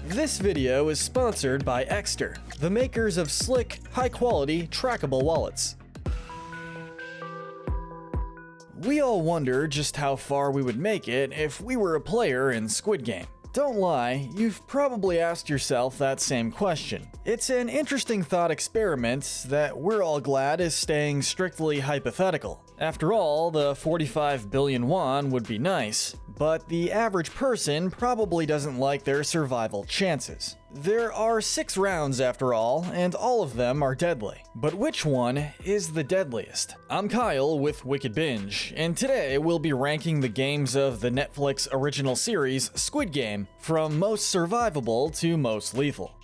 This video is sponsored by EKSTER, the makers of slick, high-quality, trackable wallets. We all wonder just how far we would make it if we were a player in Squid Game. Don't lie, you've probably asked yourself that same question. It's an interesting thought experiment that we're all glad is staying strictly hypothetical. After all, the 45 billion won would be nice, but the average person probably doesn't like their survival chances. There are 6 rounds after all, and all of them are deadly. But which one is the deadliest? I'm Kyle with Wicked Binge, and today we'll be ranking the games of the Netflix original series Squid Game from most survivable to most lethal.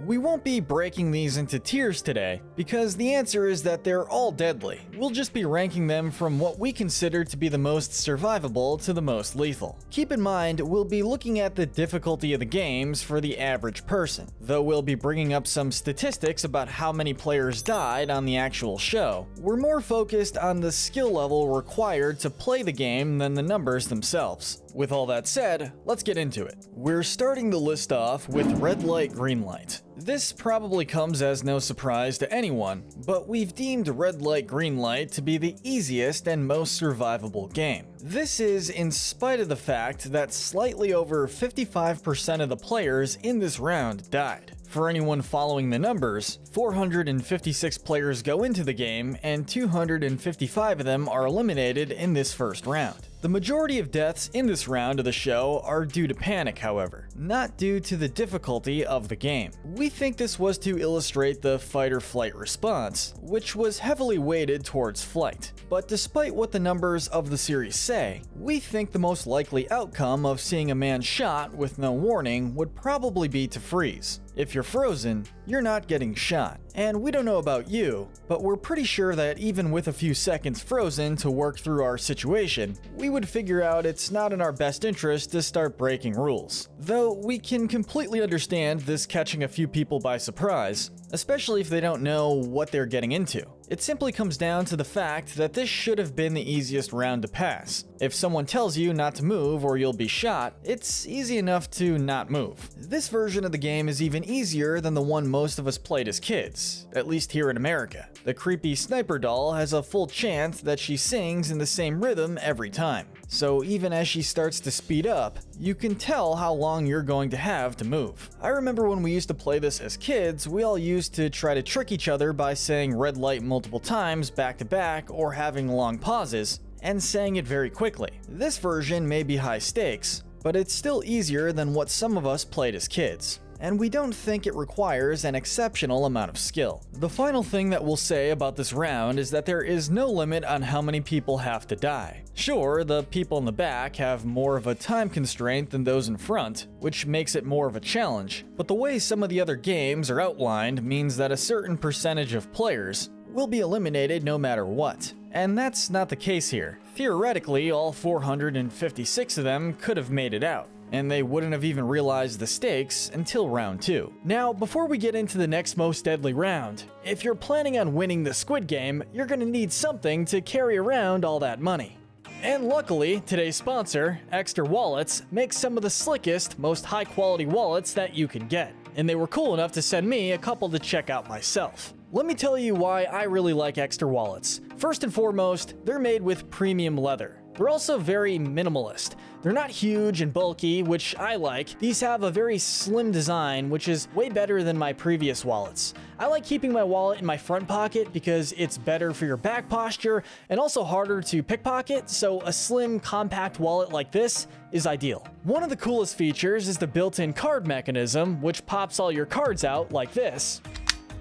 We won't be breaking these into tiers today, because the answer is that they're all deadly. We'll just be ranking them from what we consider to be the most survivable to the most lethal. Keep in mind, we'll be looking at the difficulty of the games for the average person, though we'll be bringing up some statistics about how many players died on the actual show. We're more focused on the skill level required to play the game than the numbers themselves. With all that said, let's get into it. We're starting the list off with red light, green light. This probably comes as no surprise to anyone, but we've deemed red light, green light to be the easiest and most survivable game. This is in spite of the fact that slightly over 55% of the players in this round died. For anyone following the numbers, 456 players go into the game and 255 of them are eliminated in this first round. The majority of deaths in this round of the show are due to panic, however, not due to the difficulty of the game. We think this was to illustrate the fight or flight response, which was heavily weighted towards flight. But despite what the numbers of the series say, we think the most likely outcome of seeing a man shot with no warning would probably be to freeze. If you're frozen, you're not getting shot. And we don't know about you, but we're pretty sure that even with a few seconds frozen to work through our situation, we would figure out it's not in our best interest to start breaking rules. Though we can completely understand this catching a few people by surprise, especially if they don't know what they're getting into. It simply comes down to the fact that this should have been the easiest round to pass. If someone tells you not to move or you'll be shot, it's easy enough to not move. This version of the game is even easier than the one most of us played as kids, at least here in America. The creepy sniper doll has a full chance that she sings in the same rhythm every time. So even as she starts to speed up, you can tell how long you're going to have to move. I remember when we used to play this as kids, we all used to try to trick each other by saying red light multiple times back to back or having long pauses, and saying it very quickly. This version may be high stakes, but it's still easier than what some of us played as kids. And we don't think it requires an exceptional amount of skill. The final thing that we'll say about this round is that there is no limit on how many people have to die. Sure, the people in the back have more of a time constraint than those in front, which makes it more of a challenge, but the way some of the other games are outlined means that a certain percentage of players will be eliminated no matter what. And that's not the case here. Theoretically, all 456 of them could have made it out, and they wouldn't have even realized the stakes until round 2. Now, before we get into the next most deadly round, if you're planning on winning the Squid Game, you're gonna need something to carry around all that money. And luckily, today's sponsor, EKSTER Wallets, makes some of the slickest, most high-quality wallets that you can get. And they were cool enough to send me a couple to check out myself. Let me tell you why I really like EKSTER wallets. First and foremost, they're made with premium leather. They're also very minimalist. They're not huge and bulky, which I like. These have a very slim design, which is way better than my previous wallets. I like keeping my wallet in my front pocket because it's better for your back posture and also harder to pickpocket, so a slim, compact wallet like this is ideal. One of the coolest features is the built-in card mechanism, which pops all your cards out like this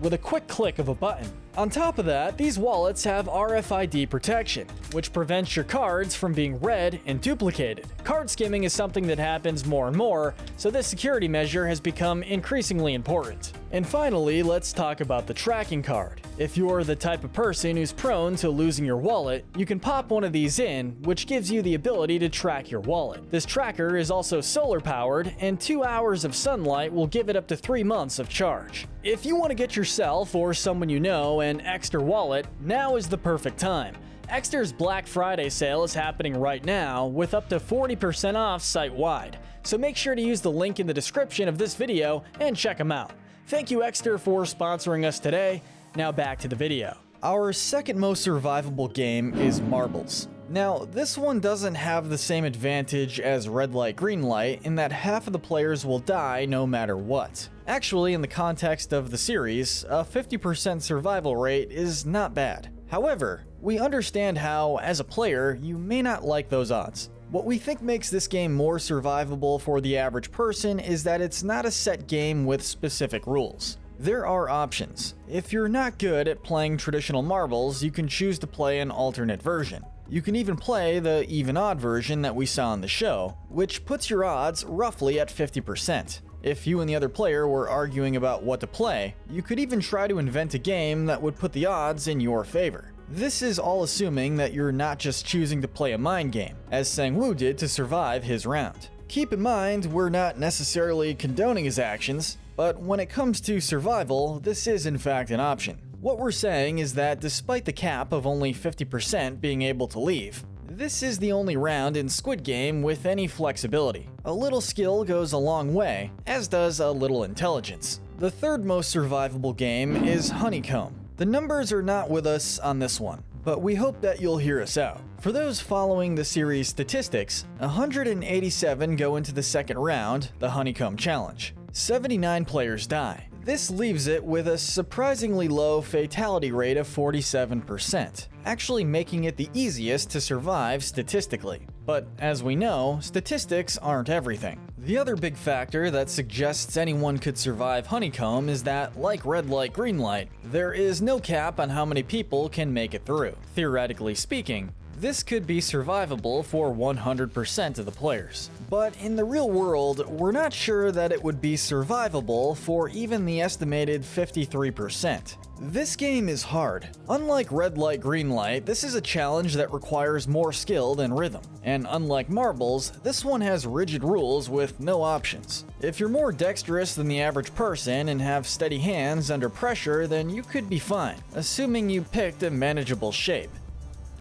with a quick click of a button. On top of that, these wallets have RFID protection, which prevents your cards from being read and duplicated. Card skimming is something that happens more and more, so this security measure has become increasingly important. And finally, let's talk about the tracking card. If you're the type of person who's prone to losing your wallet, you can pop one of these in, which gives you the ability to track your wallet. This tracker is also solar powered, and 2 hours of sunlight will give it up to 3 months of charge. If you want to get yourself or someone you know an EKSTER wallet, now is the perfect time. EKSTER's Black Friday sale is happening right now with up to 40% off site-wide, so make sure to use the link in the description of this video and check them out. Thank you EKSTER for sponsoring us today. Now back to the video. Our second most survivable game is Marbles. Now, this one doesn't have the same advantage as red light, green light in that half of the players will die no matter what. Actually, in the context of the series, a 50% survival rate is not bad. However, we understand how, as a player, you may not like those odds. What we think makes this game more survivable for the average person is that it's not a set game with specific rules. There are options. If you're not good at playing traditional marbles, you can choose to play an alternate version. You can even play the even-odd version that we saw on the show, which puts your odds roughly at 50%. If you and the other player were arguing about what to play, you could even try to invent a game that would put the odds in your favor. This is all assuming that you're not just choosing to play a mind game, as Sang-woo did to survive his round. Keep in mind, we're not necessarily condoning his actions, but when it comes to survival, this is in fact an option. What we're saying is that despite the cap of only 50% being able to leave, this is the only round in Squid Game with any flexibility. A little skill goes a long way, as does a little intelligence. The third most survivable game is Honeycomb. The numbers are not with us on this one, but we hope that you'll hear us out. For those following the series statistics, 187 go into the second round, the Honeycomb Challenge. 79 players die. This leaves it with a surprisingly low fatality rate of 47%, actually making it the easiest to survive statistically. But as we know, statistics aren't everything. The other big factor that suggests anyone could survive Honeycomb is that, like red light, green light, there is no cap on how many people can make it through. Theoretically speaking, this could be survivable for 100% of the players. But in the real world, we're not sure that it would be survivable for even the estimated 53%. This game is hard. Unlike red light, green light, this is a challenge that requires more skill than rhythm. And unlike marbles, this one has rigid rules with no options. If you're more dexterous than the average person and have steady hands under pressure, then you could be fine, assuming you picked a manageable shape.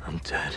I'm dead.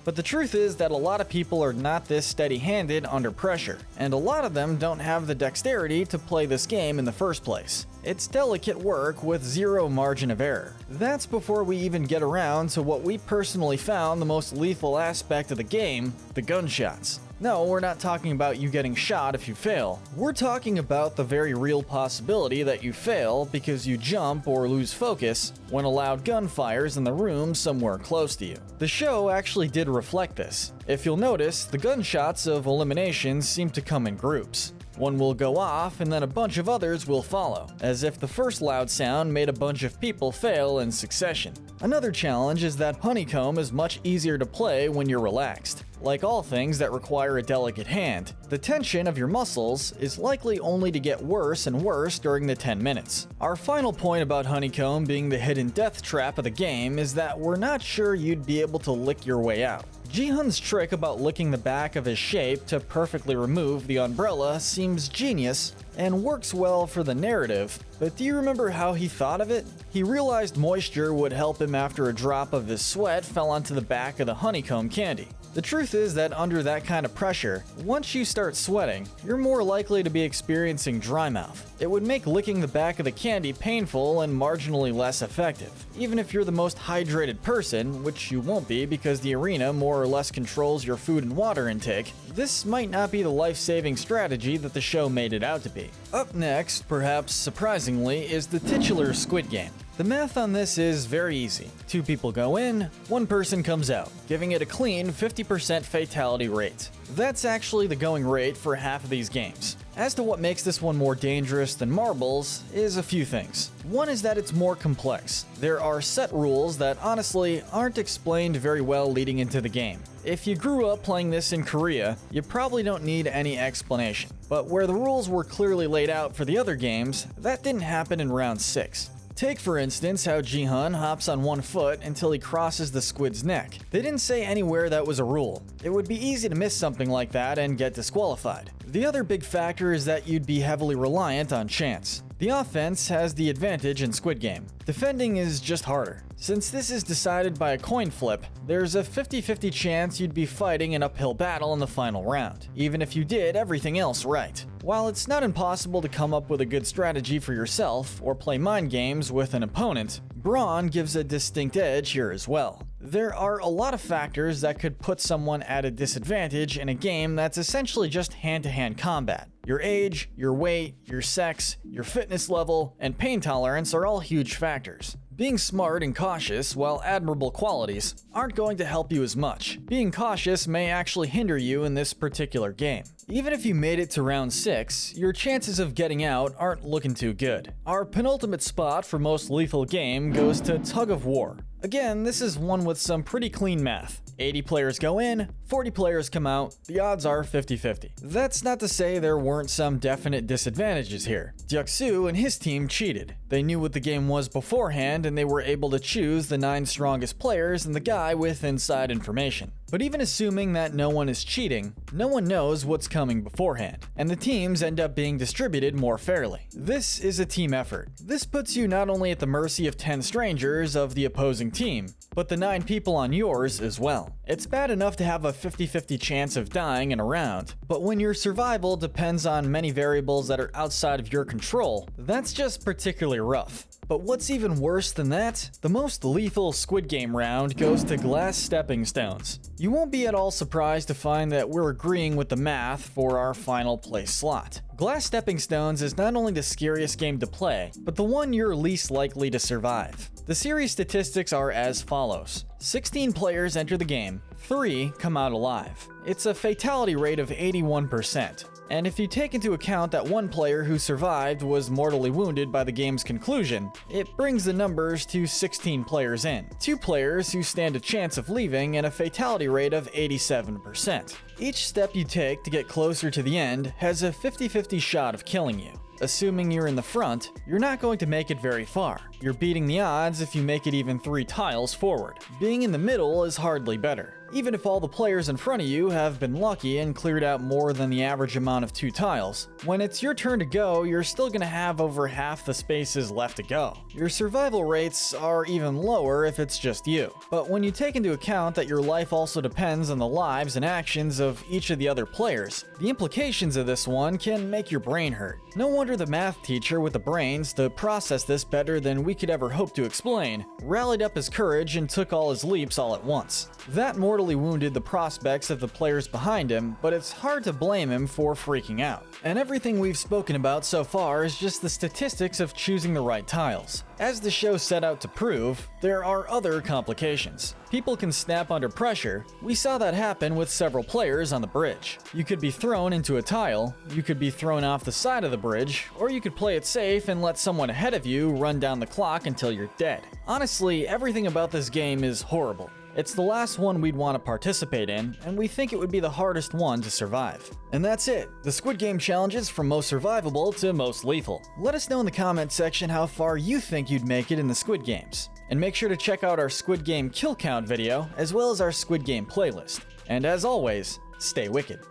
But the truth is that a lot of people are not this steady-handed under pressure, and a lot of them don't have the dexterity to play this game in the first place. It's delicate work with zero margin of error. That's before we even get around to what we personally found the most lethal aspect of the game, the gunshots. No, we're not talking about you getting shot if you fail. We're talking about the very real possibility that you fail because you jump or lose focus when a loud gun fires in the room somewhere close to you. The show actually did reflect this. If you'll notice, the gunshots of eliminations seem to come in groups. One will go off and then a bunch of others will follow, as if the first loud sound made a bunch of people fail in succession. Another challenge is that Honeycomb is much easier to play when you're relaxed. Like all things that require a delicate hand, the tension of your muscles is likely only to get worse and worse during the 10 minutes. Our final point about Honeycomb being the hidden death trap of the game is that we're not sure you'd be able to lick your way out. Ji-hun's trick about licking the back of his shape to perfectly remove the umbrella seems genius and works well for the narrative, but do you remember how he thought of it? He realized moisture would help him after a drop of his sweat fell onto the back of the honeycomb candy. The truth is that under that kind of pressure, once you start sweating, you're more likely to be experiencing dry mouth. It would make licking the back of the candy painful and marginally less effective. Even if you're the most hydrated person, which you won't be because the arena more or less controls your food and water intake, this might not be the life-saving strategy that the show made it out to be. Up next, perhaps surprisingly, is the titular Squid Game. The math on this is very easy. 2 people go in, 1 person comes out, giving it a clean 50% fatality rate. That's actually the going rate for half of these games. As to what makes this one more dangerous than marbles is a few things. One is that it's more complex. There are set rules that honestly aren't explained very well leading into the game. If you grew up playing this in Korea, you probably don't need any explanation. But where the rules were clearly laid out for the other games, that didn't happen in round 6. Take for instance how Ji-hun hops on 1 foot until he crosses the squid's neck. They didn't say anywhere that was a rule. It would be easy to miss something like that and get disqualified. The other big factor is that you'd be heavily reliant on chance. The offense has the advantage in Squid Game. Defending is just harder. Since this is decided by a coin flip, there's a 50-50 chance you'd be fighting an uphill battle in the final round, even if you did everything else right. While it's not impossible to come up with a good strategy for yourself or play mind games with an opponent, brawn gives a distinct edge here as well. There are a lot of factors that could put someone at a disadvantage in a game that's essentially just hand-to-hand combat. Your age, your weight, your sex, your fitness level, and pain tolerance are all huge factors. Being smart and cautious, while admirable qualities, aren't going to help you as much. Being cautious may actually hinder you in this particular game. Even if you made it to round 6, your chances of getting out aren't looking too good. Our penultimate spot for most lethal game goes to Tug of War. Again, this is one with some pretty clean math. 80 players go in, 40 players come out, the odds are 50-50. That's not to say there weren't some definite disadvantages here. Dyuk-soo and his team cheated. They knew what the game was beforehand and they were able to choose the 9 strongest players and the guy with inside information. But even assuming that no one is cheating, no one knows what's coming beforehand, and the teams end up being distributed more fairly. This is a team effort. This puts you not only at the mercy of 10 strangers of the opposing team, but the 9 people on yours as well. It's bad enough to have a 50-50 chance of dying in a round, but when your survival depends on many variables that are outside of your control, that's just particularly rough. But what's even worse than that? The most lethal Squid Game round goes to glass stepping stones. You won't be at all surprised to find that we're agreeing with the math for our final place slot. Glass stepping stones is not only the scariest game to play, but the one you're least likely to survive. The series statistics are as follows. 16 players enter the game, 3 come out alive. It's a fatality rate of 81%. And if you take into account that one player who survived was mortally wounded by the game's conclusion, it brings the numbers to 16 players in, 2 players who stand a chance of leaving, and a fatality rate of 87%. Each step you take to get closer to the end has a 50-50 shot of killing you. Assuming you're in the front, you're not going to make it very far. You're beating the odds if you make it even 3 tiles forward. Being in the middle is hardly better. Even if all the players in front of you have been lucky and cleared out more than the average amount of 2 tiles, when it's your turn to go, you're still going to have over half the spaces left to go. Your survival rates are even lower if it's just you. But when you take into account that your life also depends on the lives and actions of each of the other players, the implications of this one can make your brain hurt. No wonder the math teacher with the brains to process this better than we could ever hope to explain rallied up his courage and took all his leaps all at once. That mortally wounded the prospects of the players behind him, but it's hard to blame him for freaking out. And everything we've spoken about so far is just the statistics of choosing the right tiles. As the show set out to prove, there are other complications. People can snap under pressure. We saw that happen with several players on the bridge. You could be thrown into a tile, you could be thrown off the side of the bridge, or you could play it safe and let someone ahead of you run down the clock until you're dead. Honestly, everything about this game is horrible. It's the last one we'd want to participate in, and we think it would be the hardest one to survive. And that's it, the Squid Game challenges from most survivable to most lethal. Let us know in the comment section how far you think you'd make it in the Squid Games. And make sure to check out our Squid Game kill count video, as well as our Squid Game playlist. And as always, stay wicked.